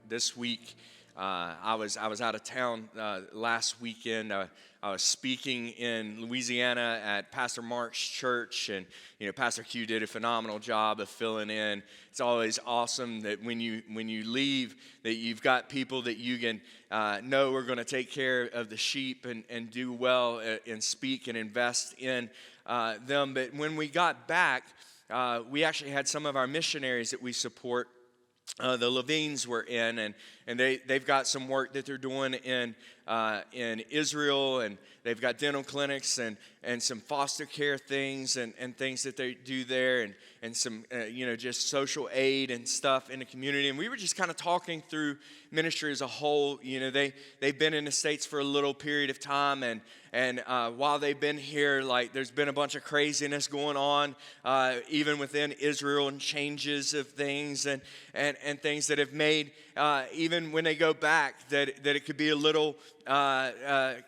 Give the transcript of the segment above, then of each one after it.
this week. I was out of town last weekend. I was speaking in Louisiana at Pastor Mark's church, and Pastor Q did a phenomenal job of filling in. It's always awesome that when you leave, that you've got people that you can know are going to take care of the sheep and do well and speak and invest in them. But when we got back, we actually had some of our missionaries that we support. The Levines were in, and they've got some work that they're doing in Israel, and they've got dental clinics and some foster care things and things that they do there, and some just social aid and stuff in the community. And we were just kind of talking through ministry as a whole. They've been in the States for a little period of time, and while they've been here, like, there's been a bunch of craziness going on, even within Israel, and changes of things and things that have made, even when they go back, that it could be a little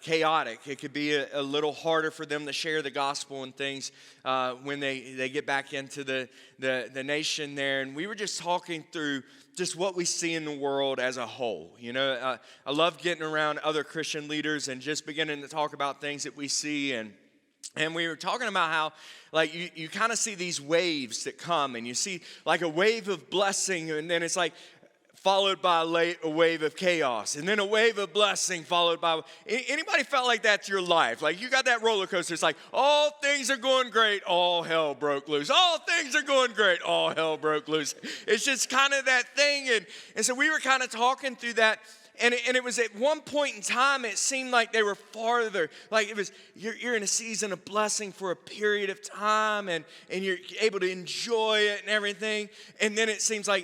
chaotic. It could be a little harder for them to share the gospel and things when they get back into the nation there. And we were just talking through just what we see in the world as a whole. I love getting around other Christian leaders and just beginning to talk about things that we see. And we were talking about how, like, you kind of see these waves that come, and you see like a wave of blessing, and then it's like followed by a wave of chaos, and then a wave of blessing followed by... Anybody felt like that's your life? Like, you got that roller coaster. It's like, all things are going great, all hell broke loose. All things are going great, all hell broke loose. It's just kind of that thing. And so we were kind of talking through that. And it was at one point in time, it seemed like they were farther. Like, it was, you're in a season of blessing for a period of time, and you're able to enjoy it and everything. And then it seems like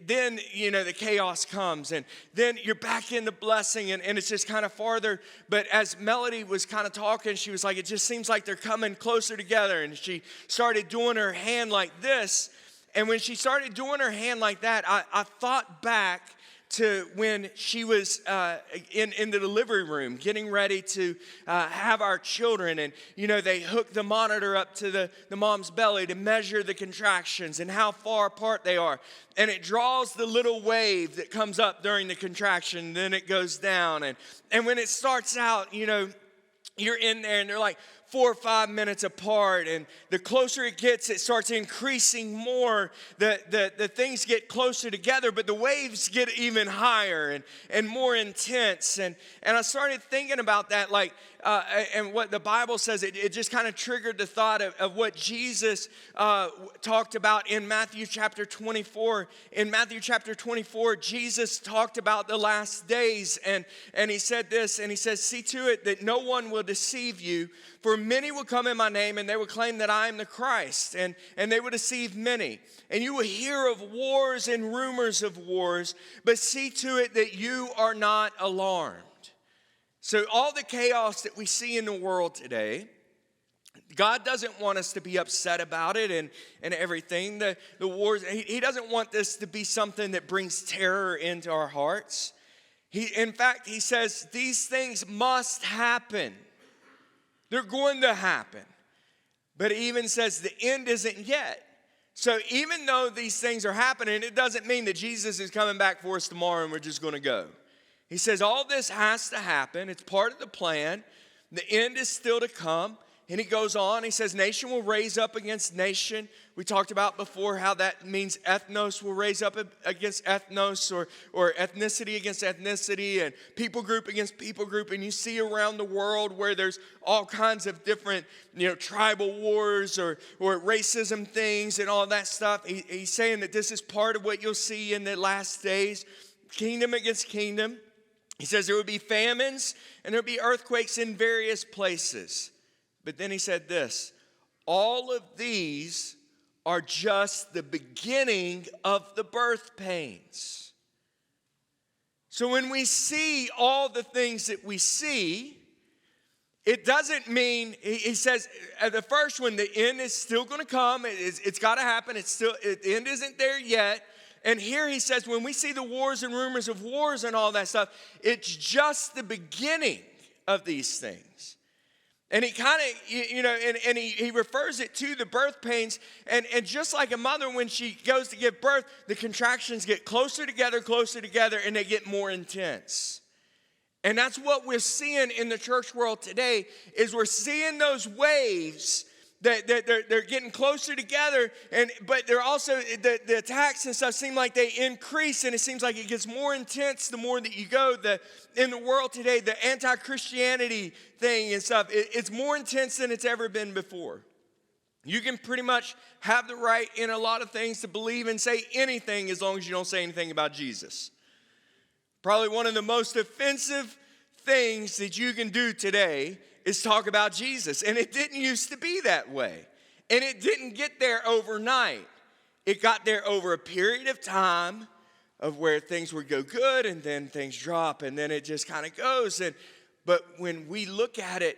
then the chaos comes, and then you're back in the blessing, and it's just kind of farther. But as Melody was kind of talking, she was like, it just seems like they're coming closer together. And she started doing her hand like this. And when she started doing her hand like that, I thought back to when she was in the delivery room getting ready to have our children. And, they hooked the monitor up to the mom's belly to measure the contractions and how far apart they are. And it draws the little wave that comes up during the contraction, then it goes down. And when it starts out, you're in there and they're like 4 or 5 minutes apart, and the closer it gets, it starts increasing more. The things get closer together, but the waves get even higher and more intense. And I started thinking about that, like, and what the Bible says. It just kind of triggered the thought of what Jesus talked about in Matthew chapter 24. In Matthew chapter 24, Jesus talked about the last days, and he said this, and he says, "See to it that no one will deceive you, for many will come in my name, and they will claim that I am the Christ, and they will deceive many. And you will hear of wars and rumors of wars, but see to it that you are not alarmed." So all the chaos that we see in the world today, God doesn't want us to be upset about it and everything. The wars, He doesn't want this to be something that brings terror into our hearts. In fact, He says these things must happen. They're going to happen. But He even says the end isn't yet. So even though these things are happening, it doesn't mean that Jesus is coming back for us tomorrow and we're just going to go. He says all this has to happen. It's part of the plan. The end is still to come. And He goes on. He says nation will raise up against nation. We talked about before how that means ethnos will raise up against ethnos, or ethnicity against ethnicity, and people group against people group. And you see around the world where there's all kinds of different, tribal wars or racism things and all that stuff. He's saying that this is part of what you'll see in the last days. Kingdom against kingdom. He says there will be famines and there will be earthquakes in various places. But then He said this, all of these are just the beginning of the birth pains. So when we see all the things that we see, it doesn't mean, He says, the first one, the end is still going to come. It's got to happen. The end isn't there yet. And here He says, when we see the wars and rumors of wars and all that stuff, it's just the beginning of these things. And he kind of, and he refers it to the birth pains. And just like a mother, when she goes to give birth, the contractions get closer together, and they get more intense. And that's what we're seeing in the church world today, is we're seeing those waves that they're getting closer together, but they're also, the attacks and stuff seem like they increase, and it seems like it gets more intense the more that you go. In the world today, the anti-Christianity thing and stuff, it's more intense than it's ever been before. You can pretty much have the right in a lot of things to believe and say anything as long as you don't say anything about Jesus. Probably one of the most offensive things that you can do today is talk about Jesus. And it didn't used to be that way. And it didn't get there overnight. It got there over a period of time of where things would go good and then things drop and then it just kind of goes. But when we look at it,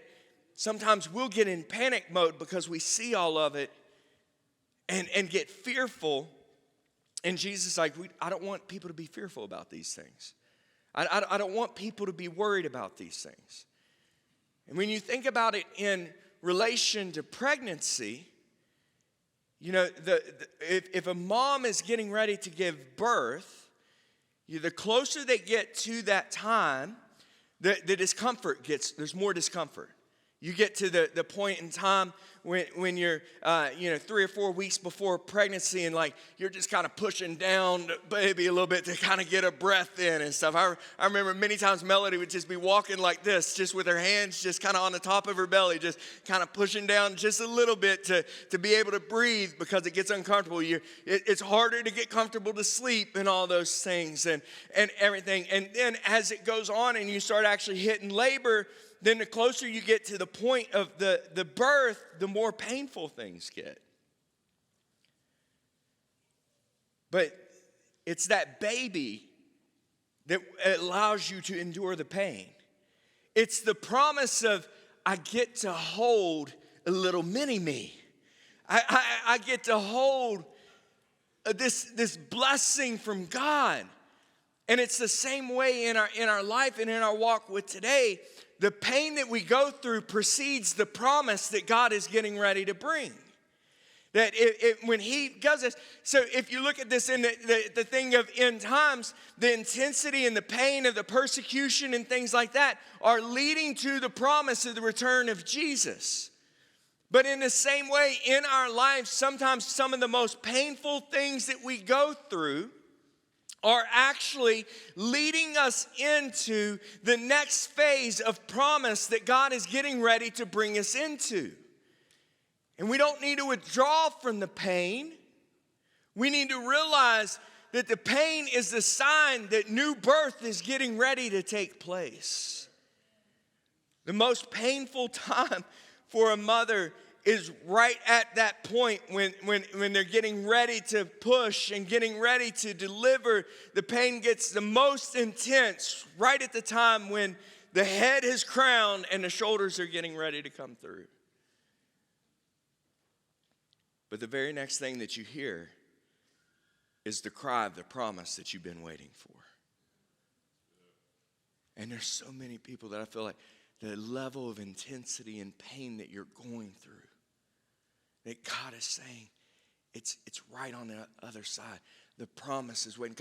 sometimes we'll get in panic mode because we see all of it and get fearful. And Jesus is like, I don't want people to be fearful about these things. I don't want people to be worried about these things. And when you think about it in relation to pregnancy, if a mom is getting ready to give birth, the closer they get to that time, the discomfort there's more discomfort. You get to the point in time when you're 3 or 4 weeks before pregnancy, and like you're just kind of pushing down the baby a little bit to kind of get a breath in and stuff. I remember many times Melody would just be walking like this, just with her hands just kind of on the top of her belly, just kind of pushing down just a little bit to be able to breathe, because it gets uncomfortable. It's harder to get comfortable to sleep and all those things and everything. And then as it goes on and you start actually hitting labor, then the closer you get to the point of the birth, the more painful things get. But it's that baby that allows you to endure the pain. It's the promise of, I get to hold a little mini-me. I get to hold this blessing from God. And it's the same way in our life and in our walk with today. The pain that we go through precedes the promise that God is getting ready to bring. That when he does this, so if you look at this in the thing of end times, the intensity and the pain of the persecution and things like that are leading to the promise of the return of Jesus. But in the same way, in our lives, sometimes some of the most painful things that we go through are actually leading us into the next phase of promise that God is getting ready to bring us into. And we don't need to withdraw from the pain. We need to realize that the pain is the sign that new birth is getting ready to take place. The most painful time for a mother is right at that point when they're getting ready to push and getting ready to deliver. The pain gets the most intense right at the time when the head is crowned and the shoulders are getting ready to come through. But the very next thing that you hear is the cry of the promise that you've been waiting for. And there's so many people that I feel like the level of intensity and pain that you're going through, that God is saying, it's right on the other side. The promise is waiting.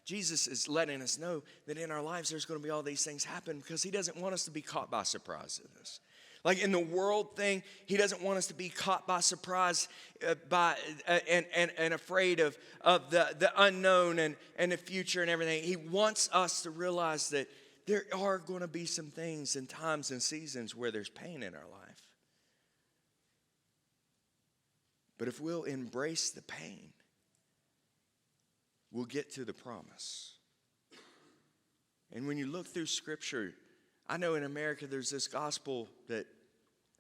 Jesus is letting us know that in our lives there's going to be all these things happen, because he doesn't want us to be caught by surprise in this. Like in the world thing, he doesn't want us to be caught by surprise and afraid of the unknown and the future and everything. He wants us to realize that there are going to be some things and times and seasons where there's pain in our life. But if we'll embrace the pain, we'll get to the promise. And when you look through Scripture, I know in America there's this gospel that,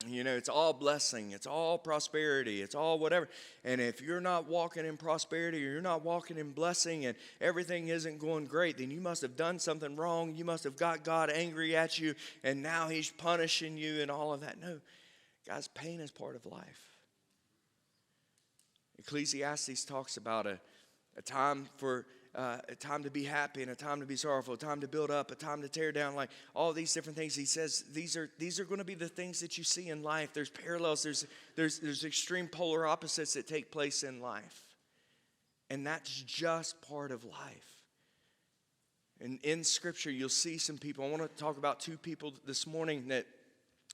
it's all blessing, it's all prosperity, it's all whatever. And if you're not walking in prosperity or you're not walking in blessing and everything isn't going great, then you must have done something wrong. You must have got God angry at you and now he's punishing you and all of that. No, guys, pain is part of life. Ecclesiastes talks about a time for a time to be happy and a time to be sorrowful, a time to build up, a time to tear down, like all these different things. He says these are going to be the things that you see in life. There's parallels, there's extreme polar opposites that take place in life. And that's just part of life. And in Scripture, you'll see some people. I want to talk about two people this morning that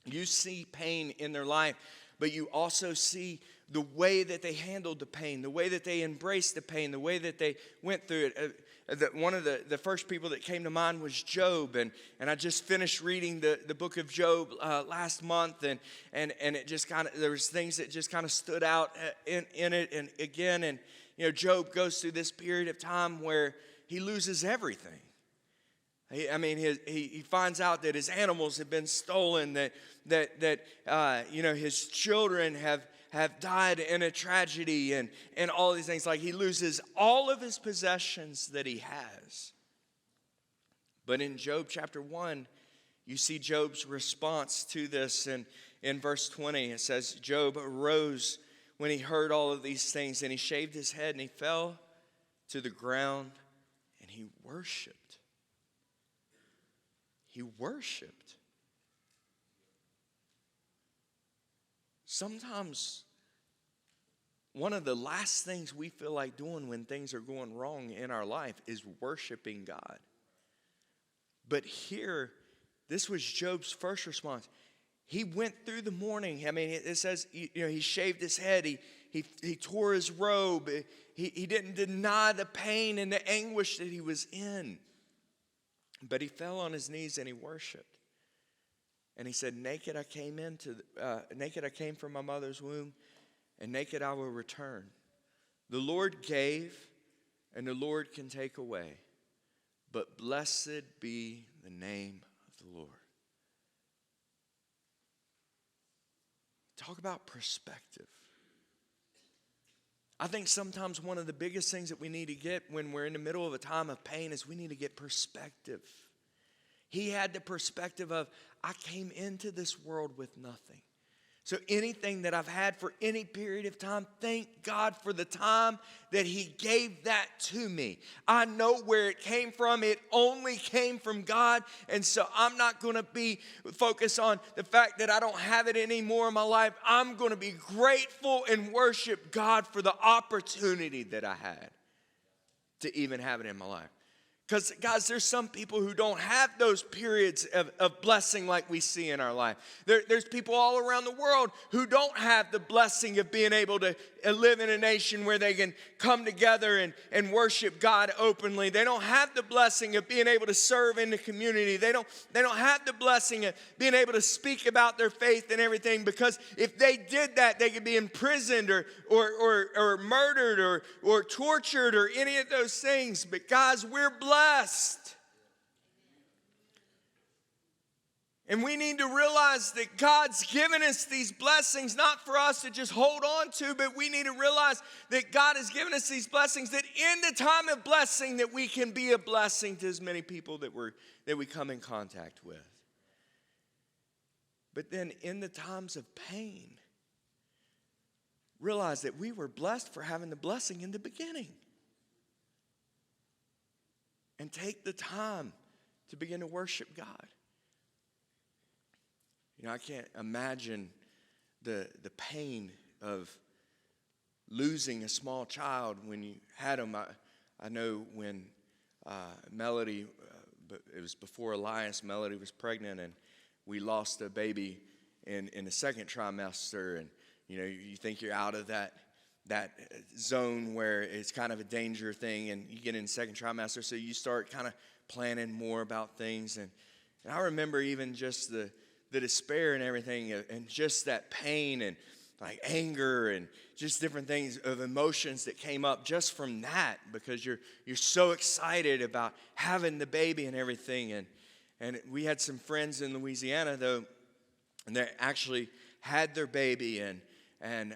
you see pain in their life, but you also see the way that they handled the pain, the way that they embraced the pain, the way that they went through it. One of the first people that came to mind was Job, and I just finished reading the book of Job last month, and it just kind of, there was things that just kind of stood out in it, and again, and Job goes through this period of time where he loses everything. He finds out that his animals have been stolen, that his children have died in a tragedy, and all these things. Like, he loses all of his possessions that he has. But in Job chapter 1, you see Job's response to this. And in verse 20, it says, Job arose when he heard all of these things, and he shaved his head, and he fell to the ground, and he worshiped. He worshiped. Sometimes one of the last things we feel like doing when things are going wrong in our life is worshiping God. But here, this was Job's first response. He went through the morning. It says, he shaved his head. He tore his robe. He didn't deny the pain and the anguish that he was in. But he fell on his knees and he worshiped. And he said, naked I came from my mother's womb, and naked I will return. The Lord gave, and the Lord can take away. But blessed be the name of the Lord. Talk about perspective. I think sometimes one of the biggest things that we need to get when we're in the middle of a time of pain is we need to get perspective. He had the perspective of, I came into this world with nothing. So anything that I've had for any period of time, thank God for the time that He gave that to me. I know where it came from. It only came from God. And so I'm not going to be focused on the fact that I don't have it anymore in my life. I'm going to be grateful and worship God for the opportunity that I had to even have it in my life. Because, guys, there's some people who don't have those periods of blessing like we see in our life. There's people all around the world who don't have the blessing of being able to live in a nation where they can come together and worship God openly. They don't have the blessing of being able to serve in the community. They don't have the blessing of being able to speak about their faith and everything, because if they did that, they could be imprisoned or murdered or tortured or any of those things. But, guys, we're blessed. And we need to realize that God's given us these blessings not for us to just hold on to, but we need to realize that God has given us these blessings, that in the time of blessing that we can be a blessing to as many people that we come in contact with. But then in the times of pain, realize that we were blessed for having the blessing in the beginning. And take the time to begin to worship God. I can't imagine the pain of losing a small child when you had them. I know when Melody, it was before Elias, Melody was pregnant, and we lost a baby in the second trimester, and you think you're out of that zone where it's kind of a danger thing, and you get in the second trimester, so you start kind of planning more about things. And I remember even just the despair and everything, and just that pain and like anger and just different things of emotions that came up just from that, because you're so excited about having the baby and everything. And we had some friends in Louisiana, though, and they actually had their baby, and they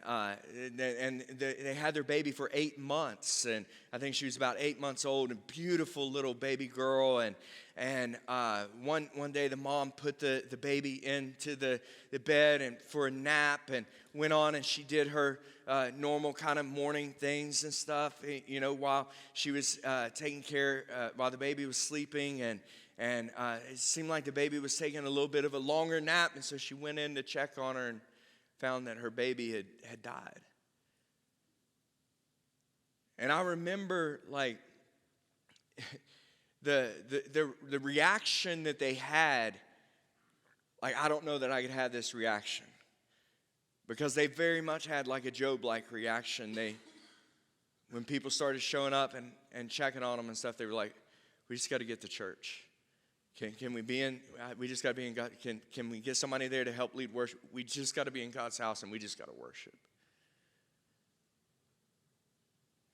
had their baby for 8 months, and I think she was about 8 months old, a beautiful little baby girl. And one day the mom put the baby into the bed and for a nap, and went on and she did her normal kind of morning things and stuff, while she was taking care, while the baby was sleeping. And it seemed like the baby was taking a little bit of a longer nap, and so she went in to check on her and found that her baby had died. And I remember, like, the reaction that they had. Like, I don't know that I could have this reaction, because they very much had like a Job-like reaction. When people started showing up and checking on them and stuff, they were like, we just got to get to church. Can we be in? We just got to be in God. Can we get somebody there to help lead worship? We just got to be in God's house, and we just got to worship.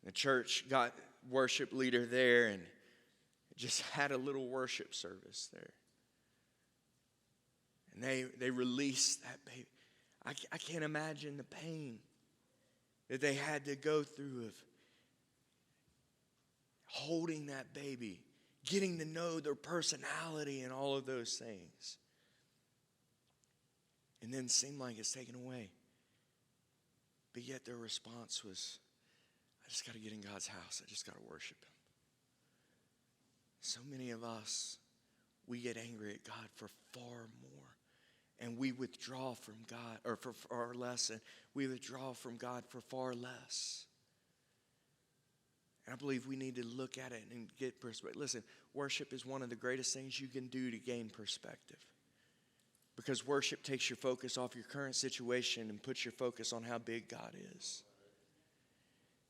The church got worship leader there, and just had a little worship service there. And they released that baby. I can't imagine the pain that they had to go through of holding that baby, getting to know their personality and all of those things. And then it seemed like it's taken away. But yet their response was, I just got to get in God's house. I just got to worship Him. So many of us, we get angry at God for far more. And we withdraw from God, or for far less. And we withdraw from God for far less. And I believe we need to look at it and get perspective. Listen, worship is one of the greatest things you can do to gain perspective. Because worship takes your focus off your current situation and puts your focus on how big God is.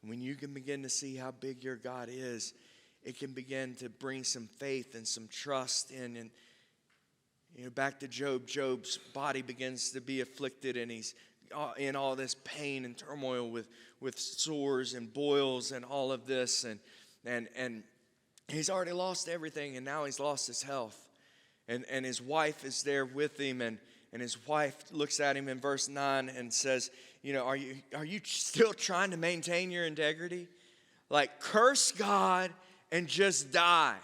When you can begin to see how big your God is, it can begin to bring some faith and some trust in. And back to Job. Job's body begins to be afflicted, and he's in all this pain and turmoil with sores and boils and all of this. And he's already lost everything, and now he's lost his health. And his wife is there with him, and his wife looks at him in verse 9 and says, are you still trying to maintain your integrity? Like, curse God and just die.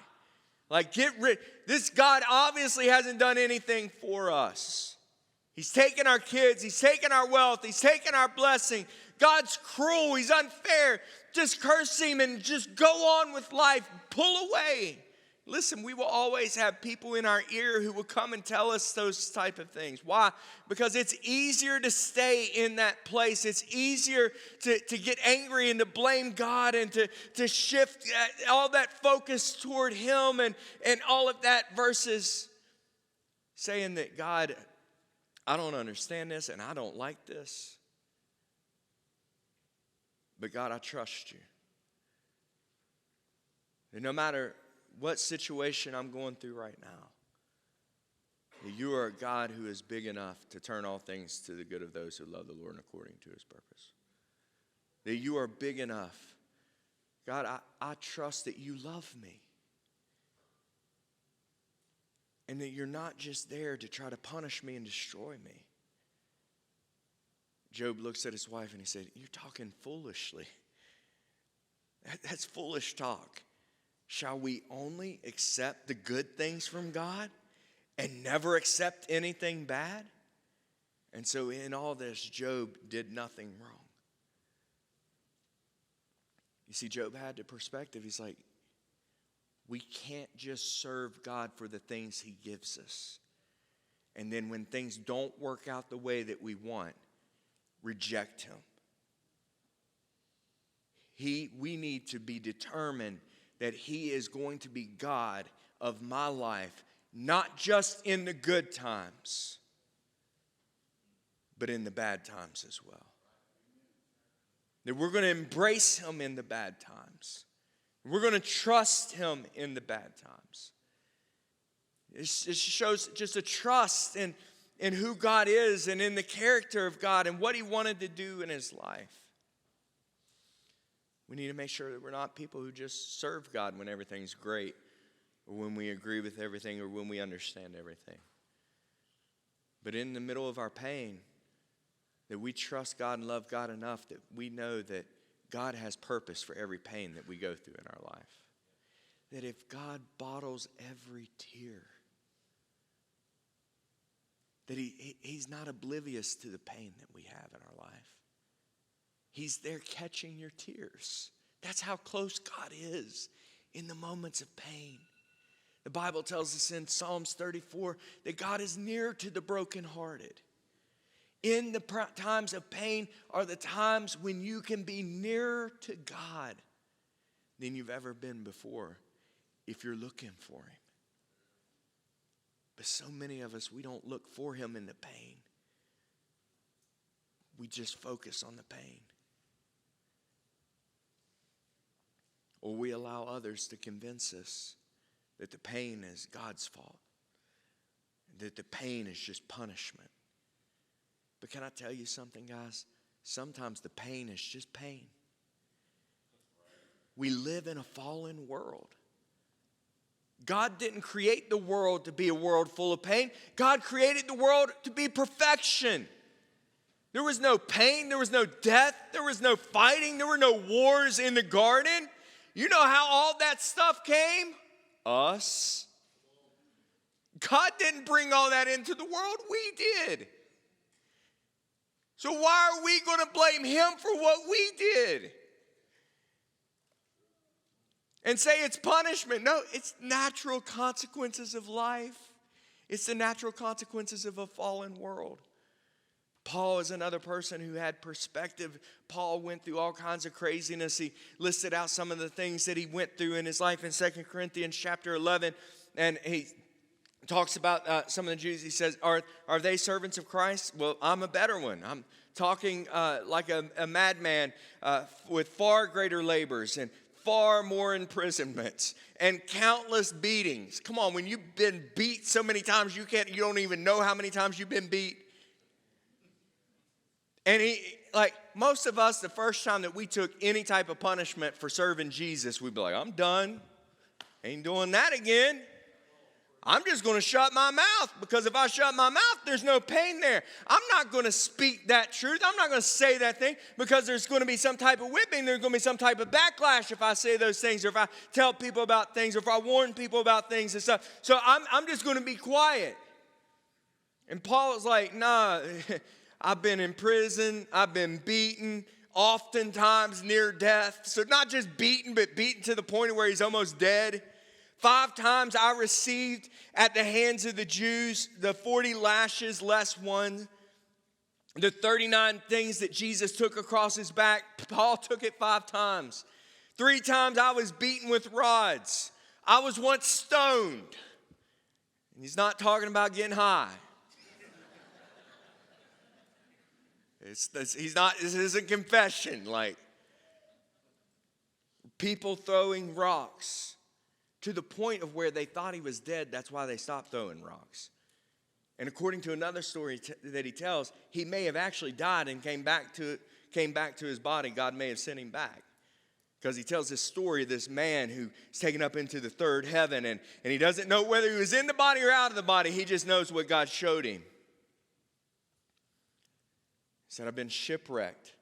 Like, get rid. This God obviously hasn't done anything for us. He's taken our kids. He's taken our wealth. He's taken our blessing. God's cruel. He's unfair. Just curse Him and just go on with life. Pull away. Listen, we will always have people in our ear who will come and tell us those type of things. Why? Because it's easier to stay in that place. It's easier to get angry and to blame God and to shift all that focus toward Him and all of that, versus saying that, God, I don't understand this and I don't like this. But God, I trust You. And no matter what situation I'm going through right now, You are a God who is big enough to turn all things to the good of those who love the Lord and according to His purpose. That You are big enough. God, I trust that You love me. And that You're not just there to try to punish me and destroy me. Job looks at his wife and he said, you're talking foolishly. That's foolish talk. Shall we only accept the good things from God and never accept anything bad? And so in all this, Job did nothing wrong. You see, Job had the perspective. He's like, we can't just serve God for the things He gives us. And then when things don't work out the way that we want, reject Him. We need to be determined that He is going to be God of my life, not just in the good times, but in the bad times as well. That we're going to embrace Him in the bad times. We're going to trust Him in the bad times. It shows just a trust in who God is and in the character of God and what He wanted to do in His life. We need to make sure that we're not people who just serve God when everything's great, or when we agree with everything, or when we understand everything. But in the middle of our pain, That we trust God and love God enough that we know that God has purpose for every pain that we go through in our life. That if God bottles every tear, that he's not oblivious to the pain that we have in our life. He's there catching your tears. That's how close God is in the moments of pain. The Bible tells us in Psalms 34 that God is near to the brokenhearted. In the times of pain are the times when you can be nearer to God than you've ever been before if you're looking for him. But so many of us, we don't look for him in the pain. We just focus on the pain. Or we allow others to convince us that the pain is God's fault. That the pain is just punishment. But can I tell you something, guys? Sometimes the pain is just pain. We live in a fallen world. God didn't create the world to be a world full of pain. God created the world to be perfection. There was no pain. There was no death. There was no fighting. There were no wars in the garden. You know how all that stuff came? Us. God didn't bring all that into the world. We did. So why are we going to blame him for what we did? And say it's punishment. No, it's natural consequences of life. It's the natural consequences of a fallen world. Paul is another person who had perspective. Paul went through all kinds of craziness. He listed out some of the things that he went through in his life in 2 Corinthians chapter 11. And he talks about some of the Jews. He says, are they servants of Christ? Well, I'm a better one. I'm talking like a madman with far greater labors and far more imprisonments and countless beatings. Come on, when you've been beat so many times you don't even know how many times you've been beat. And like most of us, the first time that we took any type of punishment for serving Jesus, we'd be like, I'm done. Ain't doing that again. I'm just going to shut my mouth, because if I shut my mouth, there's no pain there. I'm not going to speak that truth. I'm not going to say that thing, because there's going to be some type of whipping. There's going to be some type of backlash if I say those things, or if I tell people about things, or if I warn people about things and stuff. So I'm just going to be quiet. And Paul is like, nah, I've been in prison. I've been beaten, oftentimes near death. So not just beaten, but beaten to the point where he's almost dead. 5 times I received at the hands of the Jews the 40 lashes less one. The 39 things that Jesus took across his back, Paul took it 5 times. 3 times I was beaten with rods. I was once stoned. And he's not talking about getting high. This isn't confession. Like people throwing rocks. To the point of where they thought he was dead. That's why they stopped throwing rocks. And according to another story that he tells, he may have actually died and came back to his body. God may have sent him back. Because he tells this story of this man who's taken up into the third heaven. And he doesn't know whether he was in the body or out of the body. He just knows what God showed him. He said, I've been shipwrecked.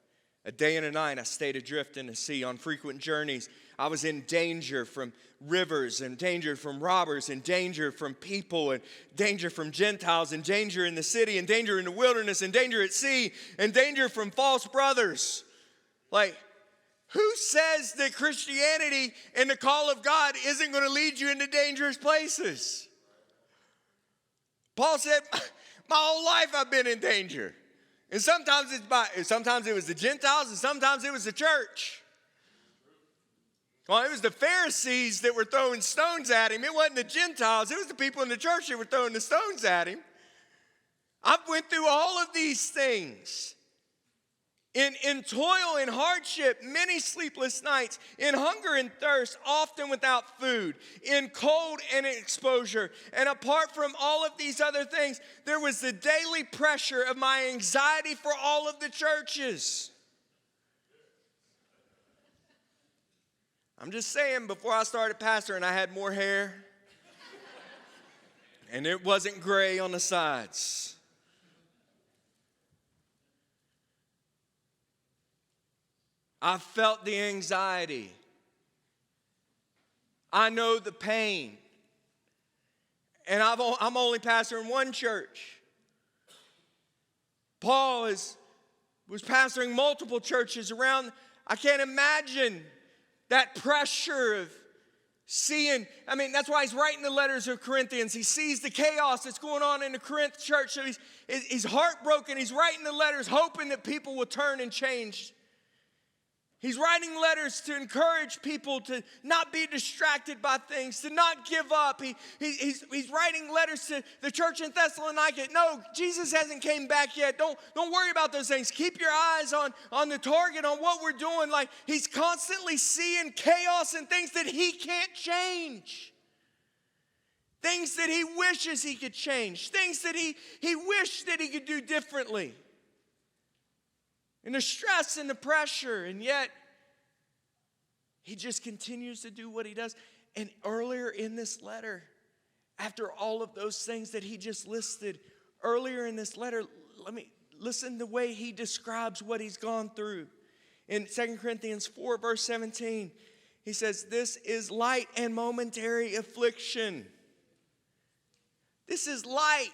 A day and a night I stayed adrift in the sea. On frequent journeys, I was in danger from rivers, and danger from robbers, and danger from people, and danger from Gentiles, and danger in the city, and danger in the wilderness, and danger at sea, and danger from false brothers. Like, who says that Christianity and the call of God isn't going to lead you into dangerous places? Paul said, my whole life I've been in danger. And sometimes it was the Gentiles, and sometimes it was the church. Well, it was the Pharisees that were throwing stones at him. It wasn't the Gentiles. It was the people in the church that were throwing the stones at him. I've went through all of these things. In toil and hardship, many sleepless nights. In hunger and thirst, often without food. In cold and exposure. And apart from all of these other things, there was the daily pressure of my anxiety for all of the churches. I'm just saying, before I started pastoring, I had more hair. And it wasn't gray on the sides. I felt the anxiety. I know the pain. And I'm only pastoring one church. Paul was pastoring multiple churches around. I can't imagine that pressure of seeing. That's why he's writing the letters of Corinthians. He sees the chaos that's going on in the Corinth church. So he's heartbroken. He's writing the letters hoping that people will turn and change. He's writing letters to encourage people to not be distracted by things, to not give up. He's writing letters to the church in Thessalonica. No, Jesus hasn't came back yet. Don't worry about those things. Keep your eyes on the target, on what we're doing. Like, he's constantly seeing chaos and things that he can't change. Things that he wishes he could change. Things that he wished that he could do differently. And the stress and the pressure, and yet he just continues to do what he does. And earlier in this letter, after all of those things that he just listed, earlier in this letter, let me listen to the way he describes what he's gone through. In 2 Corinthians 4, verse 17, he says, "This is light and momentary affliction." This is light.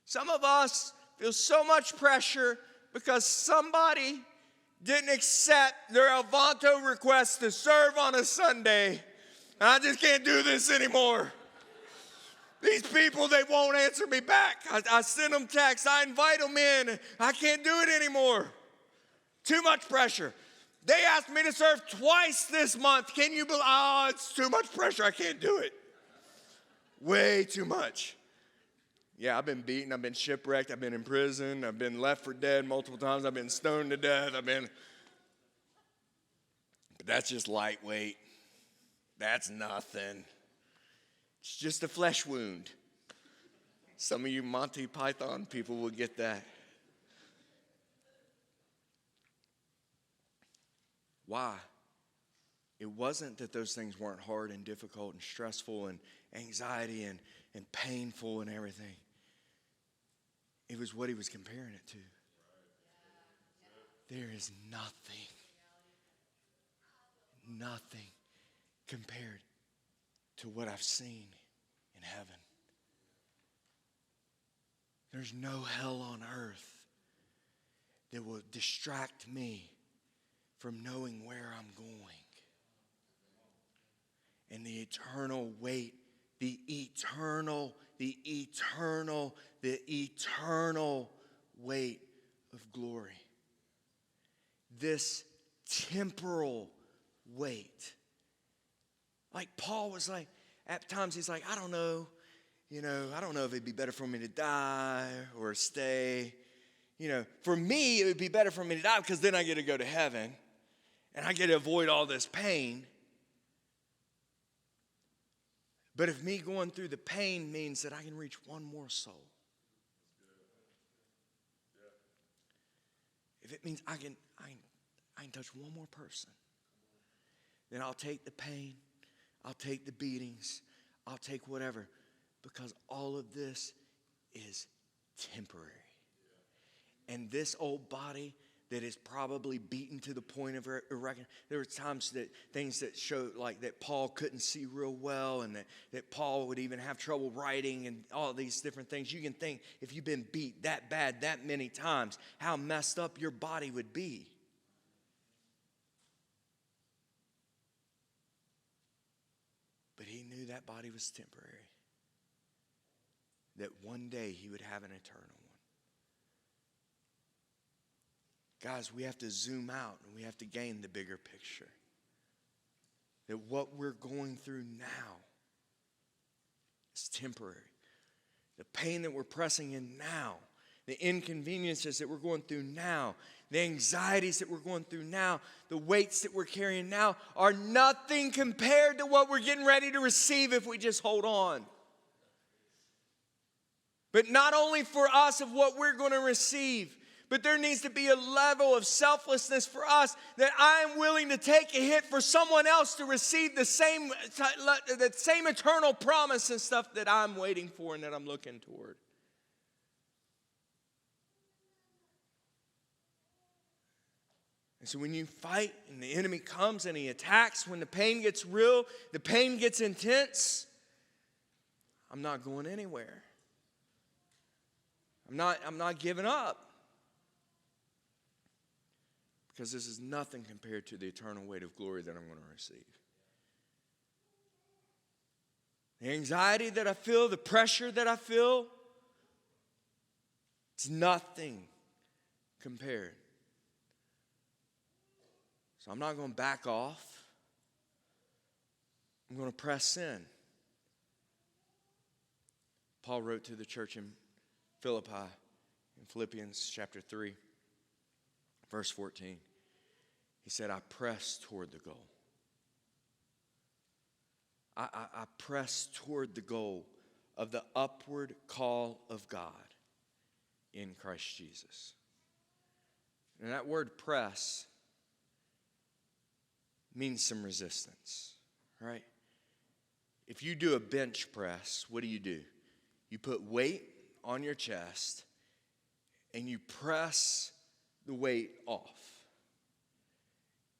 Some of us feel so much pressure because somebody didn't accept their Alvanto request to serve on a Sunday. I just can't do this anymore. These people, they won't answer me back. I send them texts. I invite them in. I can't do it anymore. Too much pressure. They asked me to serve twice this month. Can you believe? Oh, it's too much pressure. I can't do it. Way too much. Yeah, I've been beaten, I've been shipwrecked, I've been in prison, I've been left for dead multiple times, I've been stoned to death, but that's just lightweight. That's nothing. It's just a flesh wound. Some of you Monty Python people will get that. Why? It wasn't that those things weren't hard and difficult and stressful and anxiety and painful and everything. It was what he was comparing it to. There is nothing compared to what I've seen in heaven. There's no hell on earth that will distract me from knowing where I'm going. And the eternal weight, the eternal weight of glory. This temporal weight. Like Paul was like, at times he's like, I don't know if it'd be better for me to die or stay. For me, it would be better for me to die because then I get to go to heaven and I get to avoid all this pain. But if me going through the pain means that I can reach one more soul, if it means I can touch one more person, then I'll take the pain, I'll take the beatings, I'll take whatever, because all of this is temporary. And this old body that is probably beaten to the point of irregular. There were times that things that showed like that Paul couldn't see real well, and that Paul would even have trouble writing and all these different things. You can think if you've been beat that bad that many times, how messed up your body would be. But he knew that body was temporary. That one day he would have an eternal one. Guys, we have to zoom out and we have to gain the bigger picture. That what we're going through now is temporary. The pain that we're pressing in now, the inconveniences that we're going through now, the anxieties that we're going through now, the weights that we're carrying now are nothing compared to what we're getting ready to receive if we just hold on. But not only for us of what we're going to receive, but there needs to be a level of selflessness for us that I am willing to take a hit for someone else to receive the same eternal promise and stuff that I'm waiting for and that I'm looking toward. And so when you fight and the enemy comes and he attacks, when the pain gets real, the pain gets intense, I'm not going anywhere. I'm not giving up. Because this is nothing compared to the eternal weight of glory that I'm going to receive. The anxiety that I feel, the pressure that I feel, it's nothing compared. So I'm not going to back off. I'm going to press in. Paul wrote to the church in Philippi in Philippians chapter 3, verse 14. He said, I press toward the goal. I press toward the goal of the upward call of God in Christ Jesus. And that word press means some resistance, right? If you do a bench press, what do? You put weight on your chest and you press the weight off.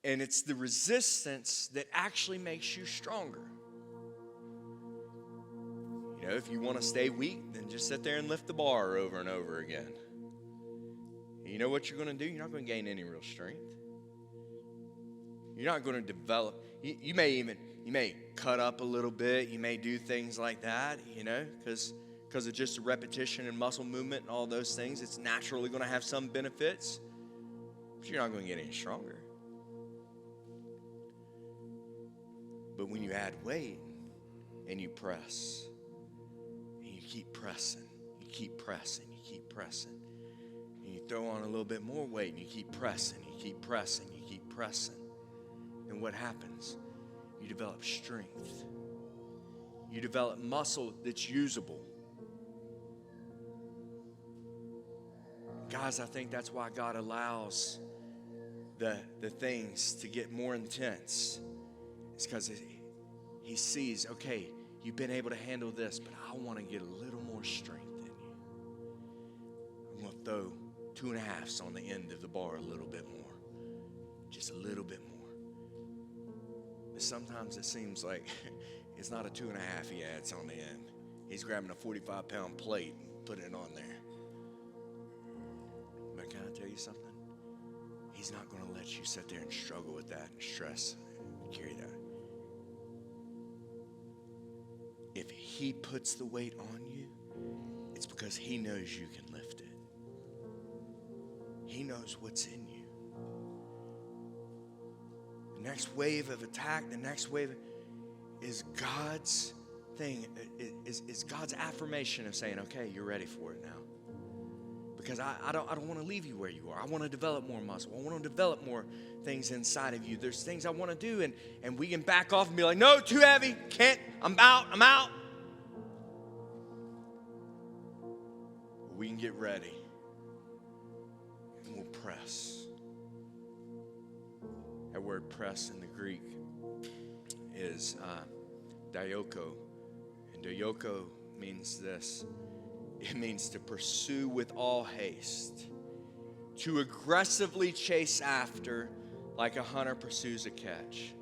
And it's the resistance that actually makes you stronger. You know, if you want to stay weak, then just sit there and lift the bar over and over again. You know what you're going to do? You're not going to gain any real strength. You're not going to develop. You may cut up a little bit. You may do things like that, you know, because of just repetition and muscle movement and all those things. It's naturally going to have some benefits, but you're not going to get any stronger. But when you add weight and you press, and you keep pressing, you keep pressing, you keep pressing, and you throw on a little bit more weight and you keep pressing, you keep pressing, you keep pressing, then what happens? You develop strength. You develop muscle that's usable. Guys, I think that's why God allows the things to get more intense. It's because he sees, okay, you've been able to handle this, but I want to get a little more strength in you. I'm going to throw 2.5s on the end of the bar a little bit more. Just a little bit more. But sometimes it seems like it's not a 2.5 he adds on the end. He's grabbing a 45-pound plate and putting it on there. But can I tell you something? He's not going to let you sit there and struggle with that and stress and carry that. If he puts the weight on you, it's because he knows you can lift it. He knows what's in you. The next wave of attack, the next wave is God's thing, is God's affirmation of saying, okay, you're ready for it now. Because I don't want to leave you where you are. I want to develop more muscle. I want to develop more things inside of you. There's things I want to do, and we can back off and be like, no, too heavy, can't, I'm out. We can get ready, and we'll press. That word press in the Greek is dioko, and dioko means this. It means to pursue with all haste, to aggressively chase after like a hunter pursues a catch,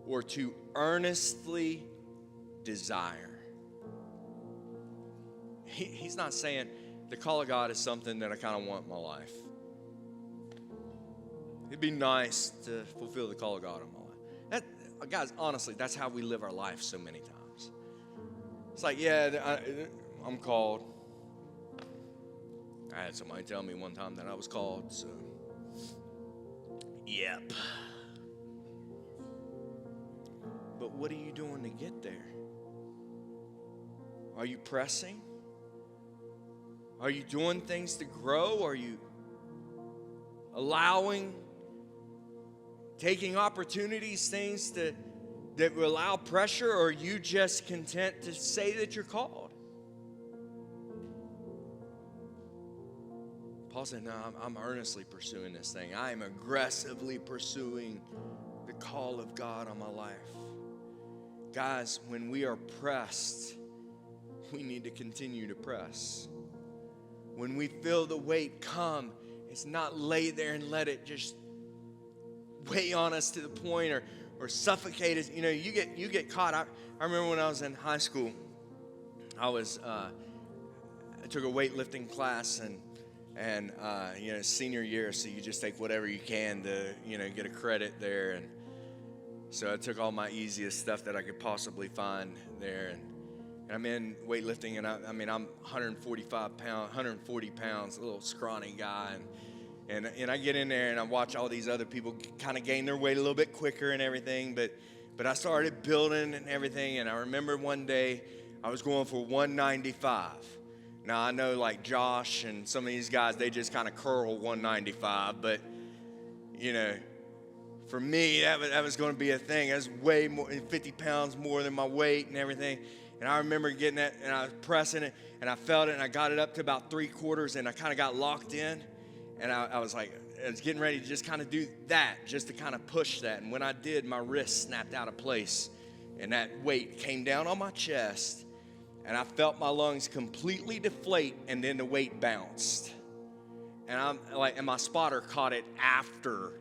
or to earnestly desire. He's not saying the call of God is something that I kind of want in my life. It'd be nice to fulfill the call of God in my life. Guys, honestly, that's how we live our life so many times. It's like, yeah, I'm called. I had somebody tell me one time that I was called, so yep. But what are you doing to get there? Are you pressing? Are you doing things to grow? Are you taking opportunities, things that will allow pressure, or are you just content to say that you're called? Paul said, no, I'm earnestly pursuing this thing. I am aggressively pursuing the call of God on my life. Guys, when we are pressed, we need to continue to press. When we feel the weight come, it's not lay there and let it just weigh on us to the point or suffocate us. You know, you get caught. I remember when I was in high school, I took a weightlifting class and you know, senior year, so you just take whatever you can to, you know, get a credit there. And so I took all my easiest stuff that I could possibly find there, and I'm in weightlifting, and I'm 140 pounds, a little scrawny guy, and I get in there and I watch all these other people kind of gain their weight a little bit quicker and everything, but I started building and everything, and I remember one day I was going for 195. Now I know, like Josh and some of these guys, they just kind of curl 195, but you know, for me that was going to be a thing. That's way more, 50 pounds more than my weight and everything. And I remember getting it, and I was pressing it, and I felt it, and I got it up to about 3/4, and I kind of got locked in, and I was getting ready to just kind of do that, just to kind of push that. And when I did, my wrist snapped out of place, and that weight came down on my chest, and I felt my lungs completely deflate, and then the weight bounced. And and my spotter caught it after.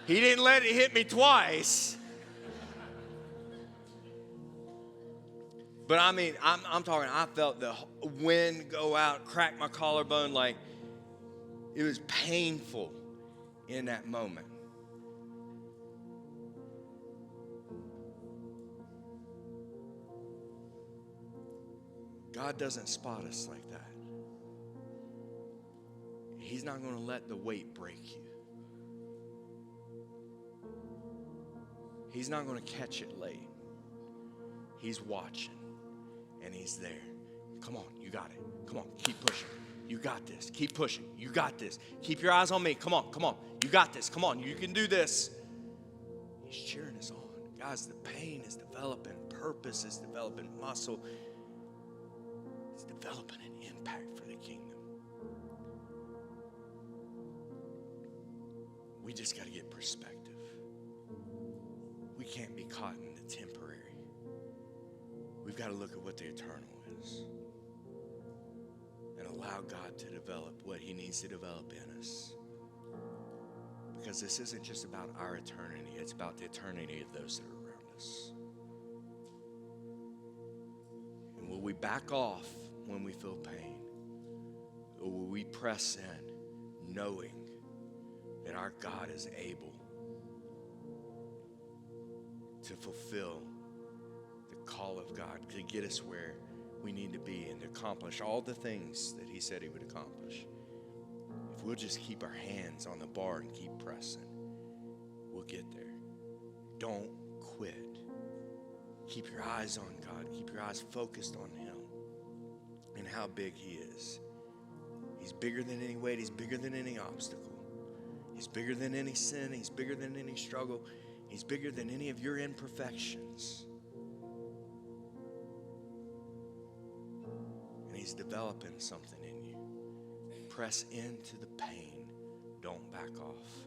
He didn't let it hit me twice. But I mean, I'm talking, I felt the wind go out, crack my collarbone, like it was painful in that moment. God doesn't spot us like that. He's not going to let the weight break you. He's not going to catch it late. He's watching, and he's there. Come on, you got it. Come on, keep pushing. You got this. Keep pushing. You got this. Keep your eyes on me. Come on, come on. You got this. Come on, you can do this. He's cheering us on. Guys, the pain is developing. Purpose is developing. Muscle is developing an impact for the kingdom. We just got to get perspective. We can't be caught in the temporary. We've got to look at what the eternal is and allow God to develop what he needs to develop in us. Because this isn't just about our eternity, it's about the eternity of those that are around us. And will we back off when we feel pain? Or will we press in knowing that our God is able to fulfill the call of God, to get us where we need to be and to accomplish all the things that he said he would accomplish? If we'll just keep our hands on the bar and keep pressing, we'll get there. Don't quit. Keep your eyes on God. Keep your eyes focused on him and how big he is. He's bigger than any weight. He's bigger than any obstacle. He's bigger than any sin. He's bigger than any struggle. He's bigger than any of your imperfections. And he's developing something in you. Press into the pain. Don't back off.